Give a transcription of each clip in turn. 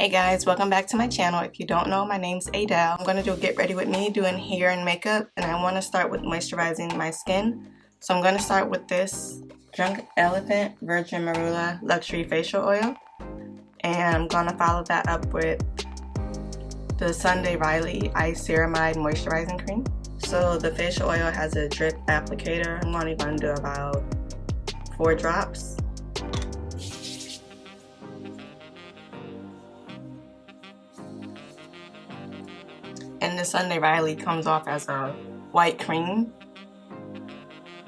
Hey guys, welcome back to my channel. If you don't know, my name's Aidelle. I'm going to do a get ready with me doing hair and makeup, and I want to start with moisturizing my skin. So I'm going to start with this Drunk Elephant Virgin Marula Luxury Facial Oil, and I'm going to follow that up with the Sunday Riley Ceramide Moisturizing Cream. So the facial oil has a drip applicator. I'm only going to do about 4 drops. And the Sunday Riley comes off as a white cream.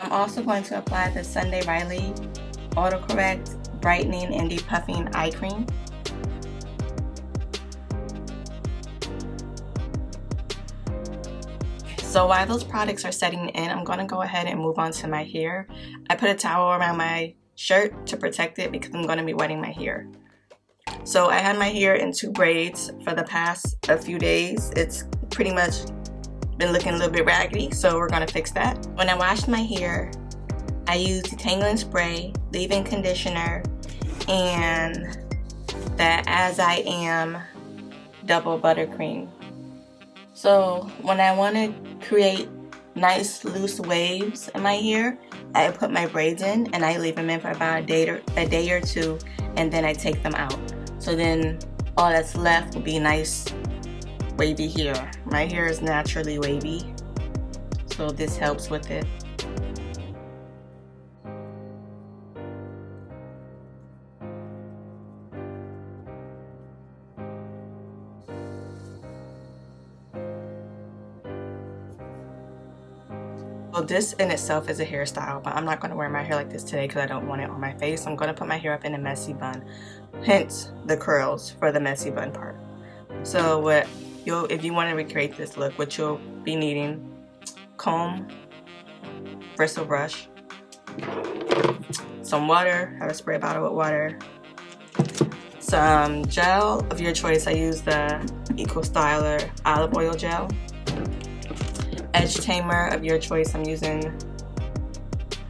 I'm also going to apply the Sunday Riley Autocorrect Brightening and Depuffing Eye Cream. So while those products are setting in, I'm going to go ahead and move on to my hair. I put a towel around my shirt to protect it because I'm going to be wetting my hair. So I had my hair in 2 braids for the past few days. It's pretty much been looking a little bit raggedy, so we're going to fix that. When I washed my hair, I used detangling spray, leave-in conditioner, and the As I Am double buttercream. So when I want to create nice loose waves in my hair, I put my braids in and I leave them in for about a day or 2, and then I take them out. So then all that's left will be nice wavy hair. My hair is naturally wavy, so this helps with it. Well, this in itself is a hairstyle, but I'm not going to wear my hair like this today because I don't want it on my face. I'm going to put my hair up in a messy bun, hence the curls for the messy bun part. So if you want to recreate this look, what you'll be needing: comb, bristle brush, some water, have a spray bottle with water, some gel of your choice. I use the Eco Styler olive oil gel. Edge tamer of your choice. I'm using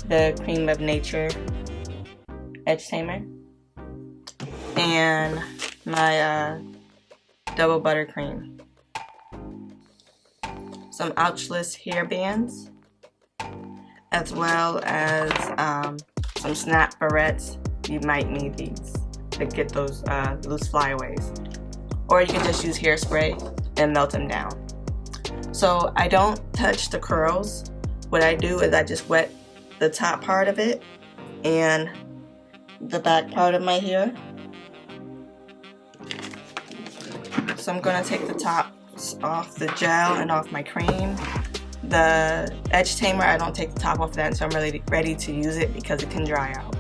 the Cream of Nature edge tamer, and my double buttercream. Some ouchless hair bands, as well as some snap barrettes. You might need these to get those loose flyaways, or you can just use hairspray and melt them down. So I don't touch the curls. What I do is I just wet the top part of it and the back part of my hair. So I'm going to take the tops off the gel and off my cream. The edge tamer, I don't take the top off of that until I'm really ready to use it because it can dry out.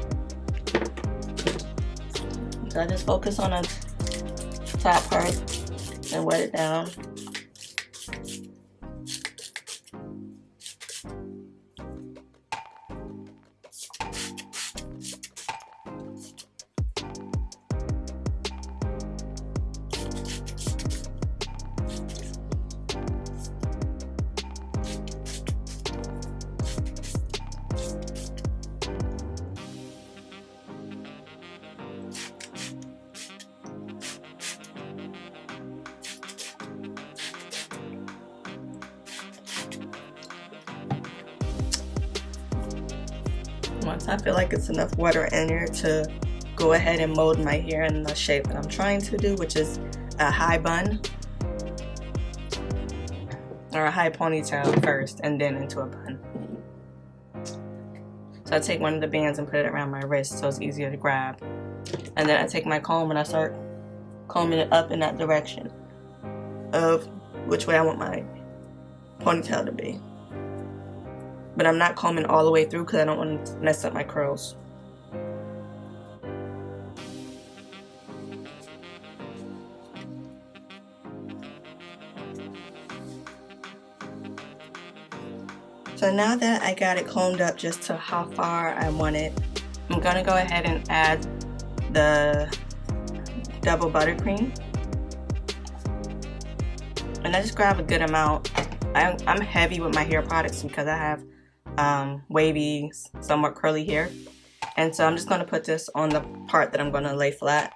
So I just focus on the top part and wet it down. Once I feel like it's enough water in here to go ahead and mold my hair in the shape that I'm trying to do, which is a high bun or a high ponytail first and then into a bun. So I take one of the bands and put it around my wrist so it's easier to grab, and then I take my comb and I start combing it up in that direction of which way I want my ponytail to be. But I'm not combing all the way through because I don't want to mess up my curls. So now that I got it combed up just to how far I want it, I'm going to go ahead and add the double buttercream. And I just grab a good amount. I'm heavy with my hair products because I have wavy, somewhat curly hair, and so I'm just going to put this on the part that I'm going to lay flat.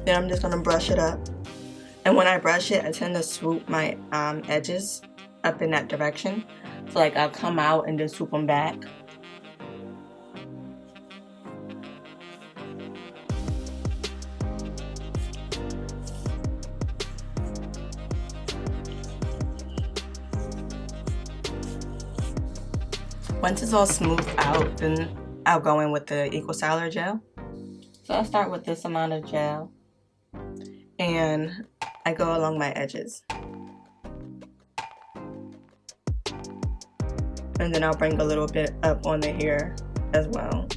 Then I'm just gonna brush it up. And when I brush it, I tend to swoop my edges up in that direction. So like I'll come out and then swoop them back. Once it's all smoothed out, then I'll go in with the Equal Styler gel. So I'll start with this amount of gel. And I go along my edges. And then I'll bring a little bit up on the hair as well.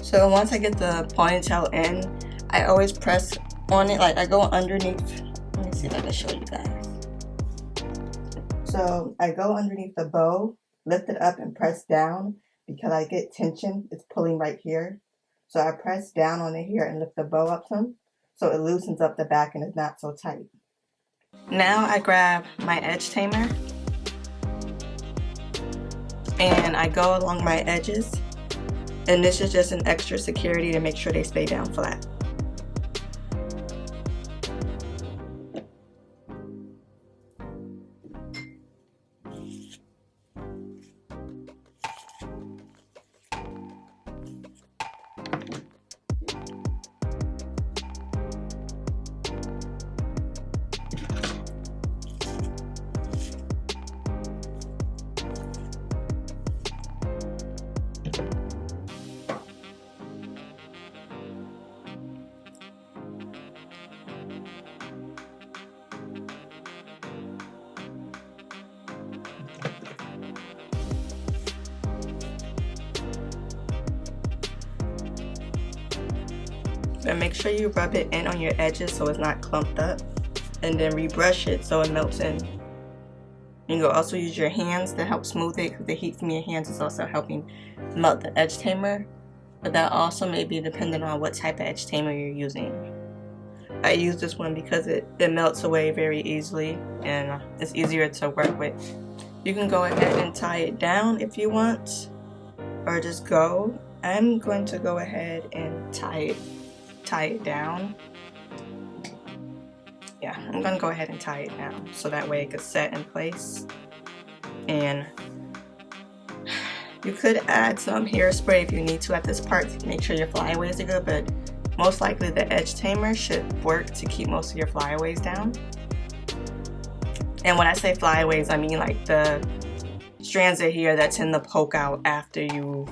So once I get the ponytail in, I always press on it, like I go underneath. Let me see if I can show you guys. So I go underneath the bow, lift it up and press down because I get tension. It's pulling right here. So I press down on the hair and lift the bow up some so it loosens up the back and it's not so tight. Now I grab my edge tamer and I go along my edges. And this is just an extra security to make sure they stay down flat. And make sure you rub it in on your edges so it's not clumped up, and then rebrush it so it melts in. You can also use your hands to help smooth it because the heat from your hands is also helping melt the edge tamer, but that also may be dependent on what type of edge tamer you're using. I use this one because it melts away very easily and it's easier to work with. You can go ahead and tie it down if you want, or just go. I'm going to go ahead and tie it down. Yeah, I'm gonna go ahead and tie it down so that way it could set in place. And you could add some hairspray if you need to at this part to make sure your flyaways are good, but most likely the edge tamer should work to keep most of your flyaways down. And when I say flyaways, I mean like the strands of hair that tend to poke out after you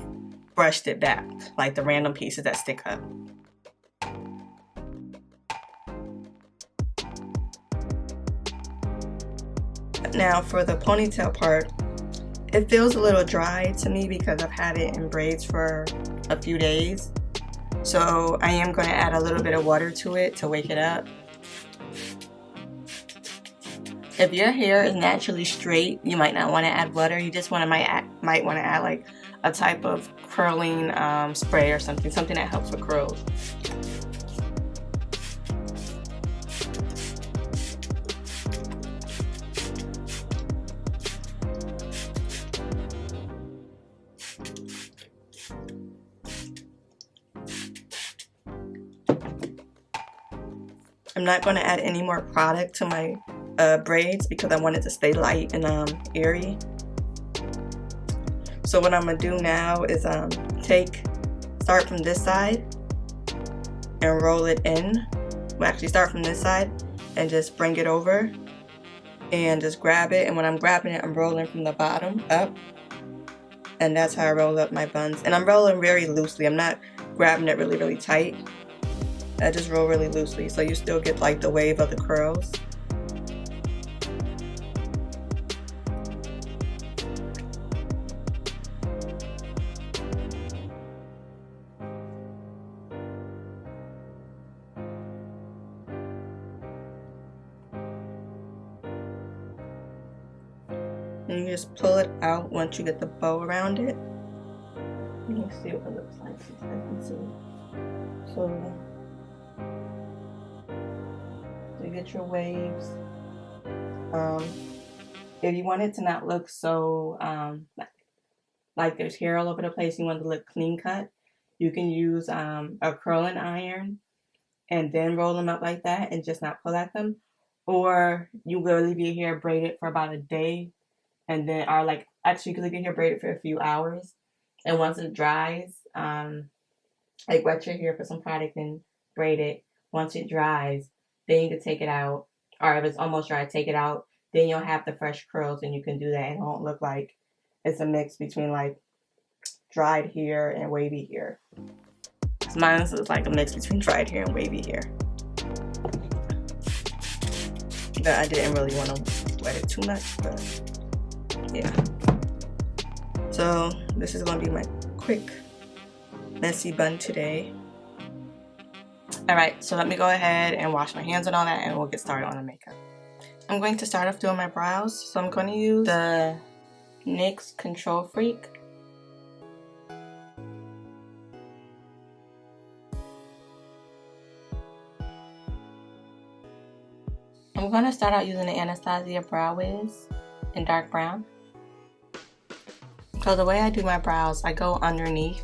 brushed it back, like the random pieces that stick up. Now for the ponytail part, it feels a little dry to me because I've had it in braids for a few days. So I am going to add a little bit of water to it to wake it up. If your hair is naturally straight, you might not want to add water. You just might want to add like a type of curling spray or something that helps with curls. I'm not going to add any more product to my braids because I want it to stay light and airy. So what I'm going to do now is start from this side and roll it in. Well, actually start from this side and just bring it over and just grab it. And when I'm grabbing it, I'm rolling from the bottom up. And that's how I roll up my buns. And I'm rolling very loosely. I'm not grabbing it really, really tight. I just roll really loosely so you still get like the wave of the curls. And you just pull it out once you get the bow around it. Let me see what it looks like so I can see. So you get your waves. If you want it to not look so like there's hair all over the place, you want it to look clean cut, you can use a curling iron and then roll them up like that and just not pull at them. Or you will leave your hair braided for about a day and then, or like, actually you can leave your hair braided for a few hours. And once it dries, like wet your hair, put some product and braid it. Once it dries, then you can take it out, or if it's almost dry, take it out. Then you'll have the fresh curls and you can do that and it won't look like it's a mix between like dried hair and wavy hair. Mine is like a mix between dried hair and wavy hair. But I didn't really want to wet it too much, but yeah. So this is going to be my quick messy bun today. Alright, so let me go ahead and wash my hands and all that and we'll get started on the makeup. I'm going to start off doing my brows. So I'm going to use the NYX Control Freak. I'm going to start out using the Anastasia Brow Wiz in dark brown. So the way I do my brows, I go underneath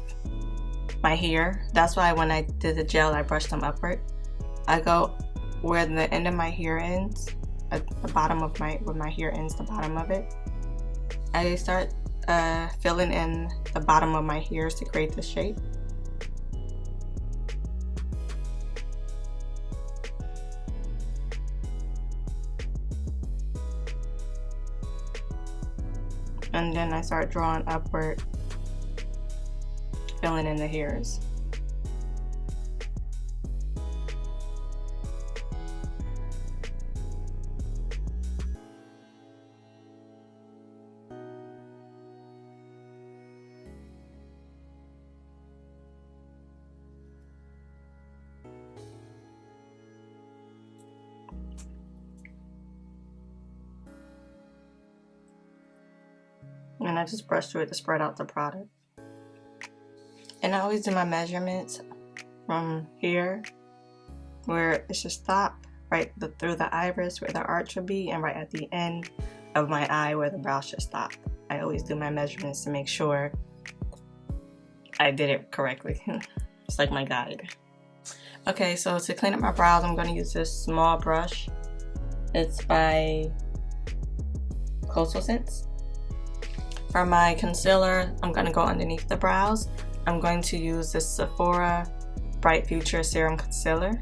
my hair. That's why when I did the gel, I brushed them upward. I go where the end of my hair ends, at the bottom of where my hair ends, the bottom of it. I start filling in the bottom of my hairs to create the shape. And then I start drawing upward, filling in the hairs. And I just brush through it to spread out the product. And I always do my measurements from here, where it should stop right through the iris where the arch would be, and right at the end of my eye where the brow should stop. I always do my measurements to make sure I did it correctly. It's like my guide. Okay, so to clean up my brows, I'm going to use this small brush. It's by Coastal Scents. For my concealer, I'm going to go underneath the brows. I'm going to use this Sephora Bright Future Serum Concealer.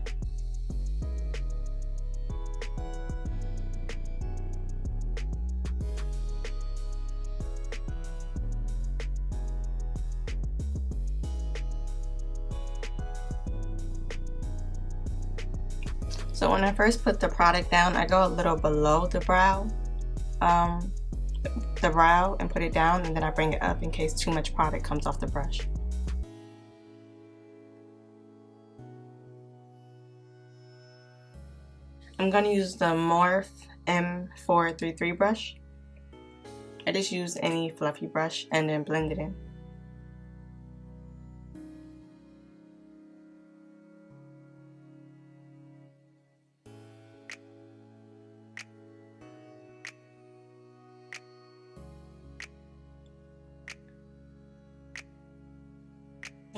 So when I first put the product down, I go a little below the brow. And put it down, and then I bring it up in case too much product comes off the brush. I'm going to use the Morphe M433 brush. I just use any fluffy brush and then blend it in.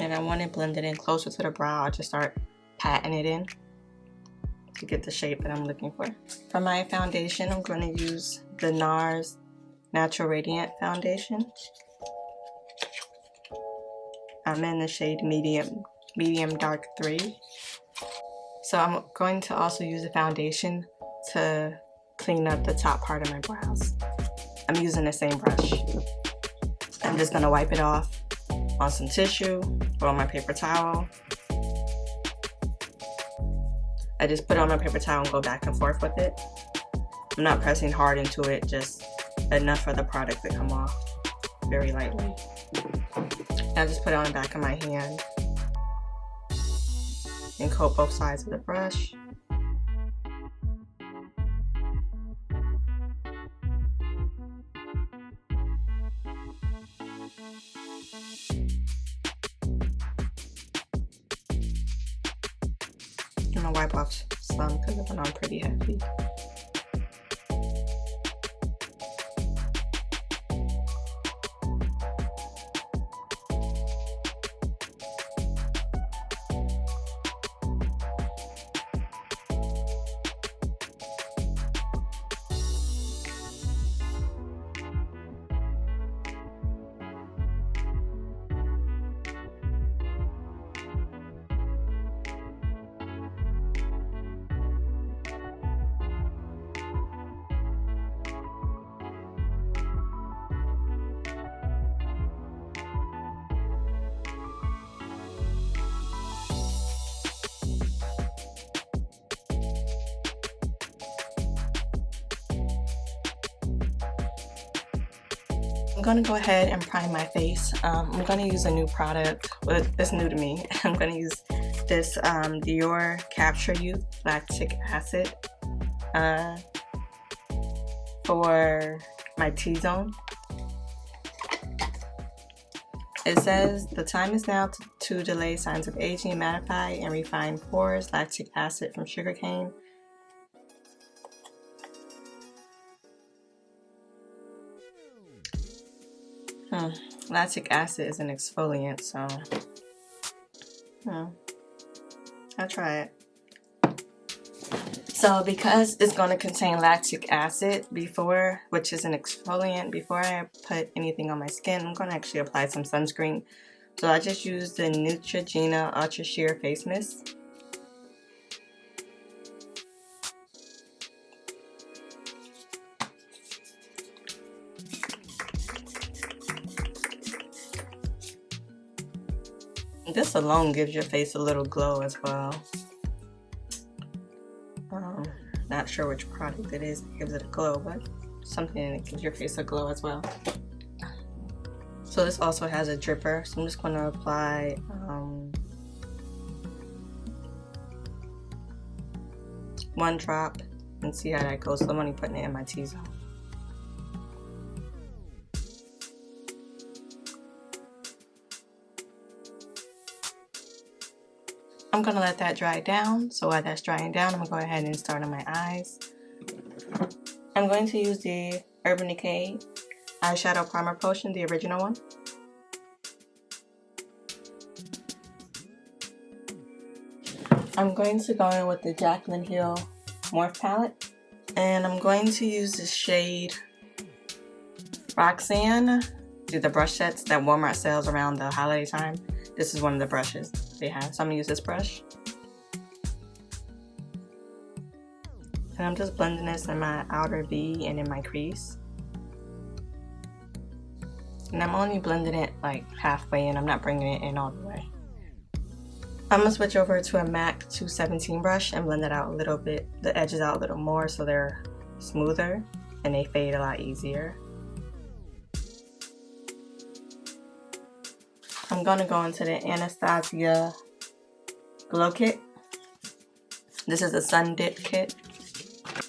and I want it blended in closer to the brow, I'll just start patting it in to get the shape that I'm looking for. For my foundation, I'm going to use the Nars Natural Radiant Foundation. I'm in the shade medium dark 3. So I'm going to also use the foundation to clean up the top part of my brows. I'm using the same brush. I'm just gonna wipe it off on some tissue or on my paper towel. I just put it on my paper towel and go back and forth with it. I'm not pressing hard into it, just enough for the product to come off very lightly. I just put it on the back of my hand and coat both sides of the brush. I'm gonna wipe off some because it went on pretty heavy. I'm gonna go ahead and prime my face. I'm gonna use a new product. Well, it's new to me. I'm gonna use this Dior Capture Youth Lactic Acid for my T-zone. It says the time is now to delay signs of aging, mattify, and refine pores. Lactic acid from sugarcane. Lactic acid is an exfoliant, so I'll try it. So because it's going to contain lactic acid which is an exfoliant, before I put anything on my skin, I'm going to actually apply some sunscreen. So I just used the Neutrogena Ultra Sheer Face Mist. This alone gives your face a little glow as well. Not sure which product it is that gives it a glow, but something that gives your face a glow as well. So this also has a dripper, so I'm just going to apply one drop and see how that goes. So I'm only putting it in my T-zone. I'm gonna let that dry down. So while that's drying down, I'm gonna go ahead and start on my eyes. I'm going to use the Urban Decay Eyeshadow Primer Potion, the original one. I'm going to go in with the Jaclyn Hill Morphe palette. And I'm going to use the shade Roxanne. Do the brush sets that Walmart sells around the holiday time. This is one of the brushes they have, so I'm gonna use this brush. And I'm just blending this in my outer V and in my crease. And I'm only blending it like halfway in, I'm not bringing it in all the way. I'm gonna switch over to a MAC 217 brush and blend it out a little bit, the edges out a little more so they're smoother and they fade a lot easier. I'm gonna go into the Anastasia Glow Kit. This is a Sun Dip Kit.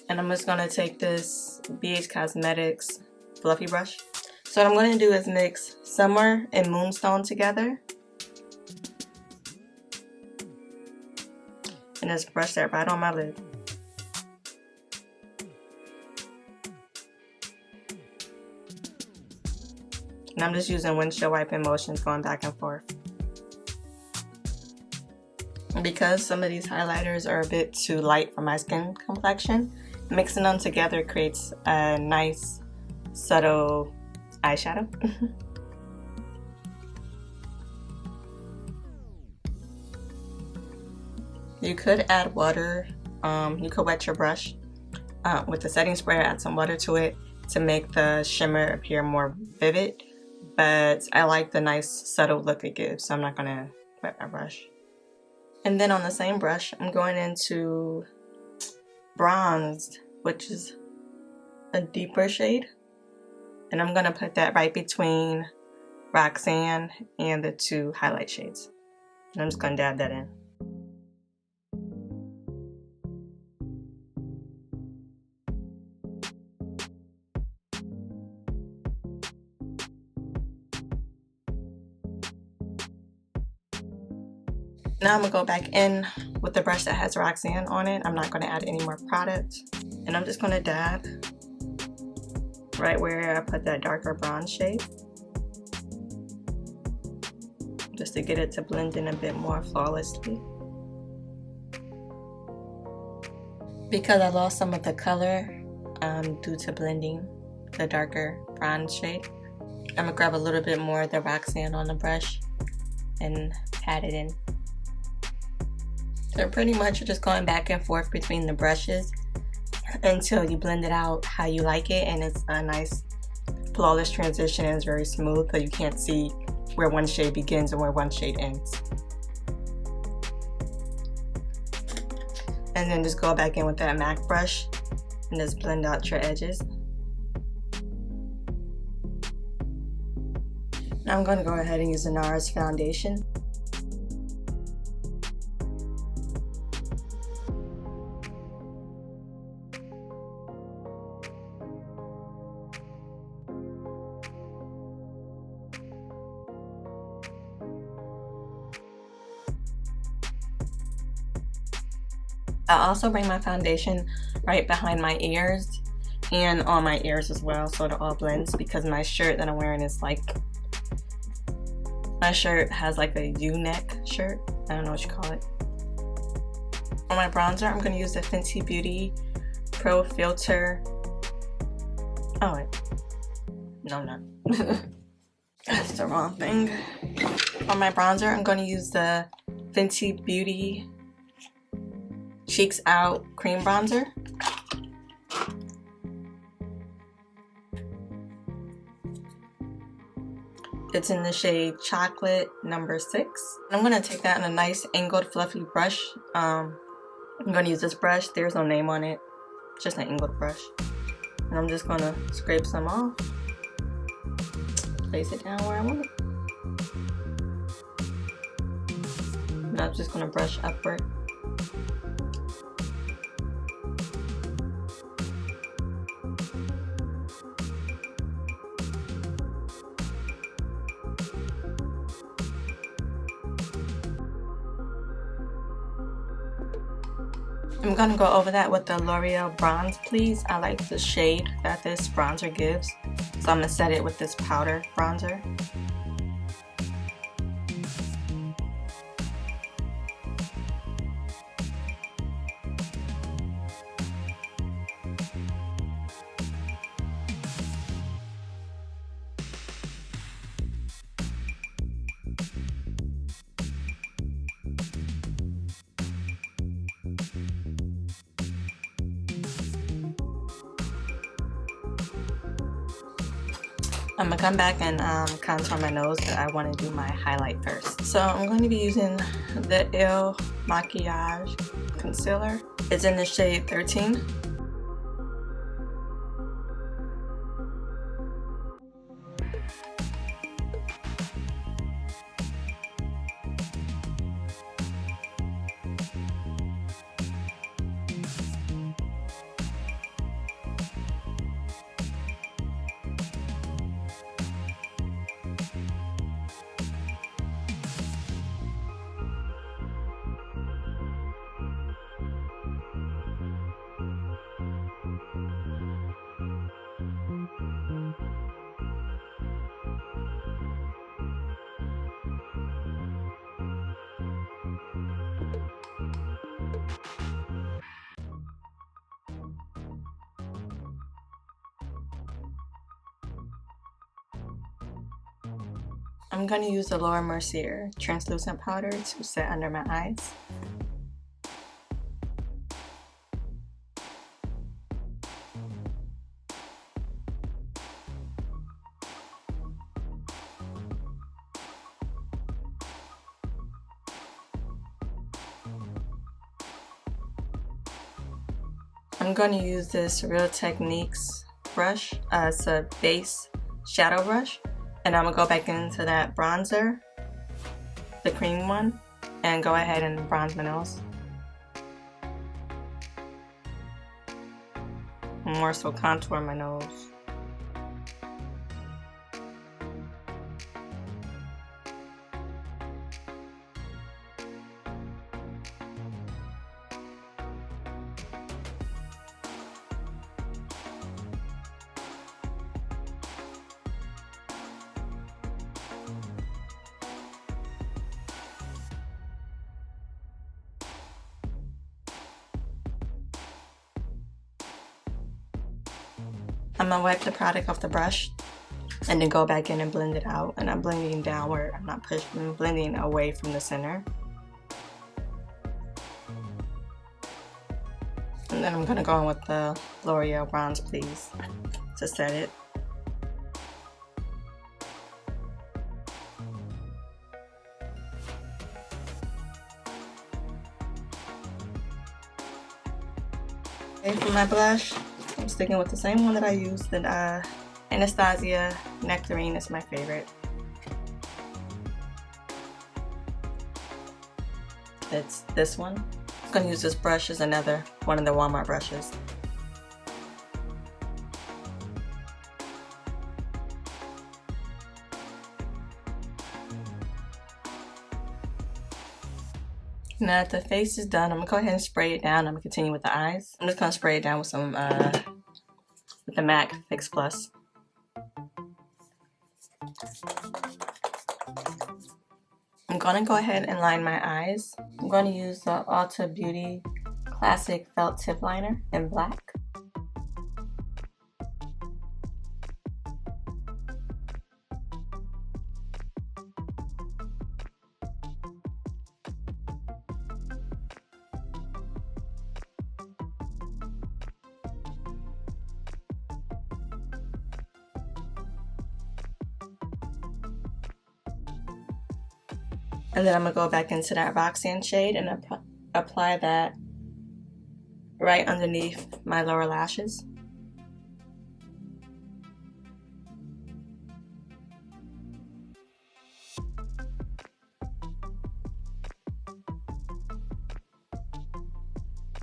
And I'm just gonna take this BH Cosmetics fluffy brush. So what I'm gonna do is mix Summer and Moonstone together. And just brush that right on my lid. And I'm just using windshield wiping motions going back and forth. because some of these highlighters are a bit too light for my skin complexion, mixing them together creates a nice subtle eyeshadow. You could add water. You could wet your brush with the setting spray, add some water to it to make the shimmer appear more vivid, but I like the nice subtle look it gives, so I'm not gonna wet my brush. And then on the same brush, I'm going into Bronzed, which is a deeper shade, and I'm gonna put that right between Roxanne and the two highlight shades. And I'm just gonna dab that in. Now I'm gonna go back in with the brush that has Roxanne on it. I'm not gonna add any more product. And I'm just gonna dab right where I put that darker bronze shade, just to get it to blend in a bit more flawlessly. Because I lost some of the color due to blending the darker bronze shade, I'm gonna grab a little bit more of the Roxanne on the brush and pat it in. So pretty much you're just going back and forth between the brushes until you blend it out how you like it, and it's a nice flawless transition and it's very smooth, so you can't see where one shade begins and where one shade ends. And then just go back in with that MAC brush and just blend out your edges. Now I'm going to go ahead and use the Nars foundation. I also bring my foundation right behind my ears and on my ears as well, so it all blends, because my shirt that I'm wearing is like, my shirt has like a U-neck shirt. I don't know what you call it. On my bronzer, I'm going to use the Fenty Beauty Pro Filter. Oh wait, no, I'm not. That's the wrong thing. On my bronzer, I'm going to use the Fenty Beauty Cheeks Out Cream Bronzer. It's in the shade Chocolate number 6. I'm going to take that in a nice angled fluffy brush. I'm going to use this brush. There's no name on it. It's just an angled brush. And I'm just going to scrape some off. Place it down where I want it. And I'm just going to brush upward. I'm going to go over that with the L'Oreal Bronze Please. I like the shade that this bronzer gives, so I'm going to set it with this powder bronzer. I'm gonna come back and contour my nose, but I want to do my highlight first. So I'm going to be using the Il Makiage concealer. It's in the shade 13. I'm going to use the Laura Mercier translucent powder to set under my eyes. I'm going to use this Real Techniques brush. It's a base shadow brush. And I'm going to go back into that bronzer, the cream one, and go ahead and bronze my nose. More so contour my nose. I'm gonna wipe the product off the brush and then go back in and blend it out. And I'm blending downward, I'm not pushing, I'm blending away from the center. And then I'm gonna go in with the L'Oreal Bronze Please to set it. Okay, for my blush, I'm sticking with the same one that I used. The Anastasia Nectarine is my favorite. It's this one. I'm going to use this brush as another one of the Walmart brushes. Now that the face is done, I'm going to go ahead and spray it down. I'm going to continue with the eyes. I'm just going to spray it down with some, with the MAC Fix Plus. I'm going to go ahead and line my eyes. I'm going to use the Ulta Beauty Classic Felt Tip Liner in black. And then I'm going to go back into that Roxanne shade and apply that right underneath my lower lashes.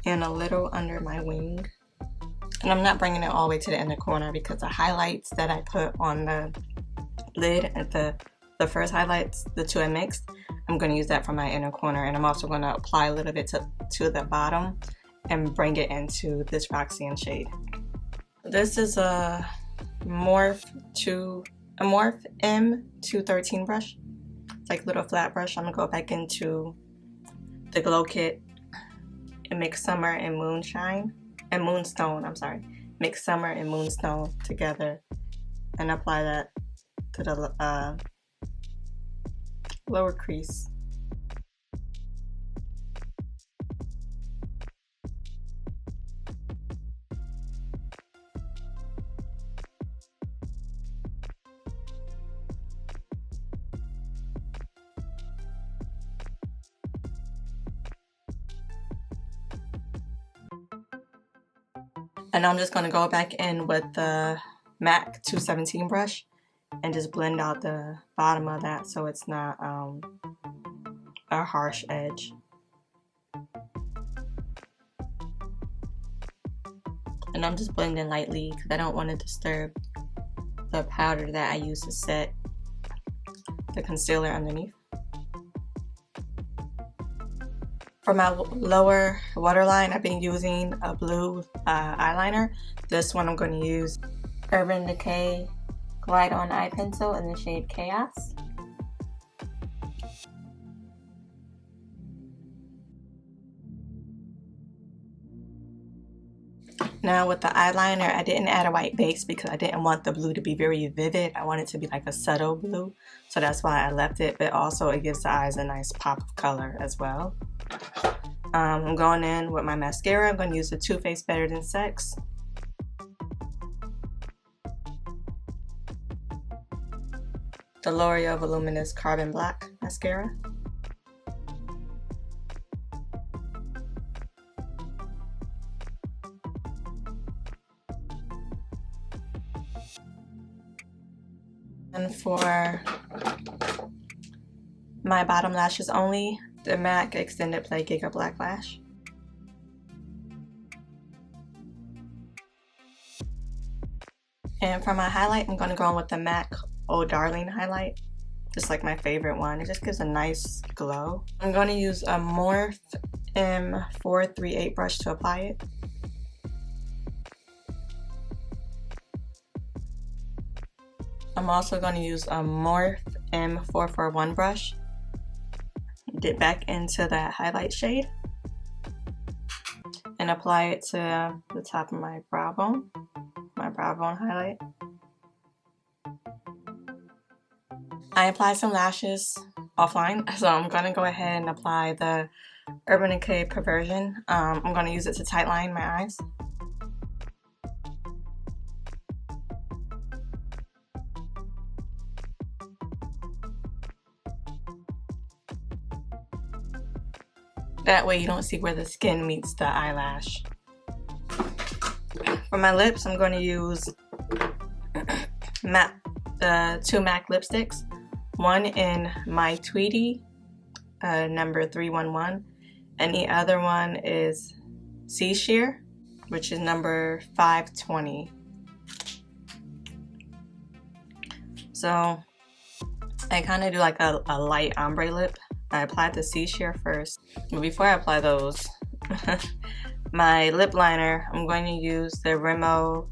And a little under my wing. And I'm not bringing it all the way to the inner corner because the highlights that I put on the lid at the first highlights, the two I mixed, I'm going to use that for my inner corner. And I'm also going to apply a little bit to the bottom and bring it into this Roxanne shade. This is a Morphe M213 brush. It's like a little flat brush. I'm going to go back into the Glow Kit and mix Summer and Moonstone. Mix Summer and Moonstone together and apply that to the lower crease. And I'm just going to go back in with the MAC 217 brush and just blend out the bottom of that so it's not a harsh edge. And I'm just blending lightly because I don't want to disturb the powder that I use to set the concealer underneath. For my lower waterline, I've been using a blue eyeliner. This one I'm going to use Urban Decay Glide On Eye Pencil in the shade Chaos. Now with the eyeliner, I didn't add a white base because I didn't want the blue to be very vivid. I want it to be like a subtle blue. So that's why I left it, but also it gives the eyes a nice pop of color as well. I'm going in with my mascara. I'm going to use the Too Faced Better Than Sex. The L'Oreal Voluminous Carbon Black Mascara. And for my bottom lashes only, the MAC Extended Play Gigablack Lash. And for my highlight, I'm going to go in with the MAC Oh Darling highlight. Just like my favorite one. It just gives a nice glow. I'm going to use a Morphe M438 brush to apply it. I'm also going to use a Morphe M441 brush. Dip back into that highlight shade and apply it to the top of my brow bone highlight. I applied some lashes offline, so I'm going to go ahead and apply the Urban Decay Perversion. I'm going to use it to tightline my eyes. That way you don't see where the skin meets the eyelash. For my lips, I'm going to use the 2 MAC lipsticks. One in My Tweety, number 311, and the other one is Sea Sheer, which is number 520. So I kind of do like a light ombre lip. I applied the Sea Sheer first. But before I apply those, my lip liner, I'm going to use the Rimmel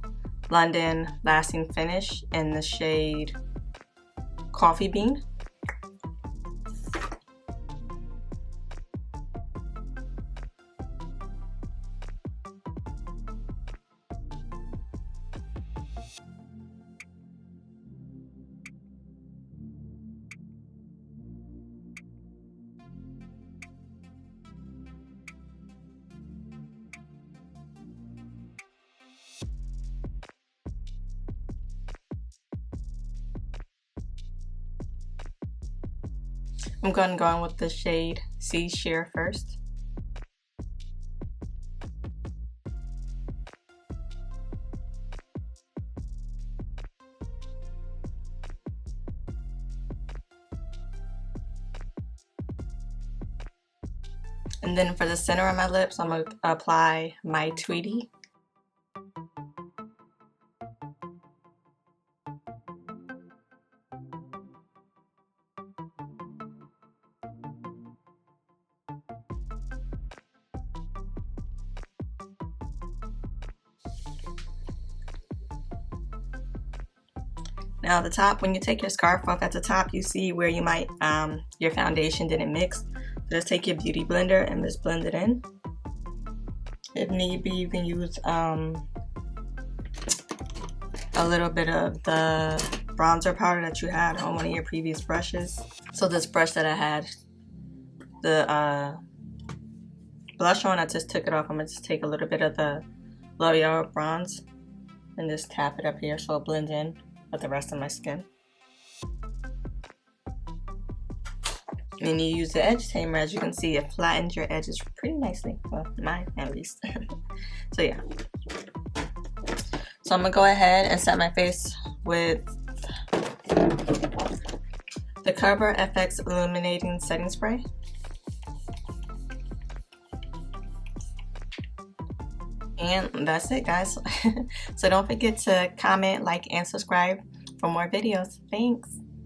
London Lasting Finish in the shade Coffee Bean. I'm going to go in with the shade Sea Sheer first. And then for the center of my lips, I'm going to apply My Tweety. Now the top, when you take your scarf off at the top, you see where you might, your foundation didn't mix. Just take your beauty blender and just blend it in. If need be, you can use a little bit of the bronzer powder that you had on one of your previous brushes. So this brush that I had the blush on, I just took it off. I'm gonna just take a little bit of the L'Oreal bronze and just tap it up here so it blends in with the rest of my skin. And then you use the edge tamer. As you can see, it flattens your edges pretty nicely. Well, mine at least. So yeah. So I'm gonna go ahead and set my face with the Cover FX Illuminating Setting Spray. And that's it, guys. So don't forget to comment, like, and subscribe for more videos. Thanks.